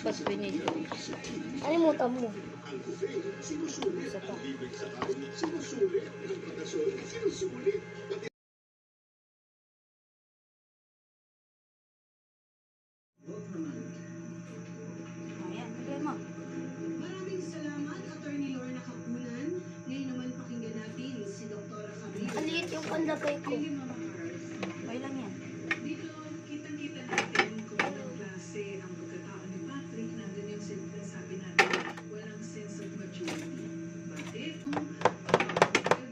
Dapat pinito. Kalimutan mo. Isa pa. Ayan, bigay mo. Maraming salamat, Attorney Lorna Kapunan. Ngayon naman pakinggan natin si Dr. Camila. Aliit yung pandagay ko. Okay lang yan.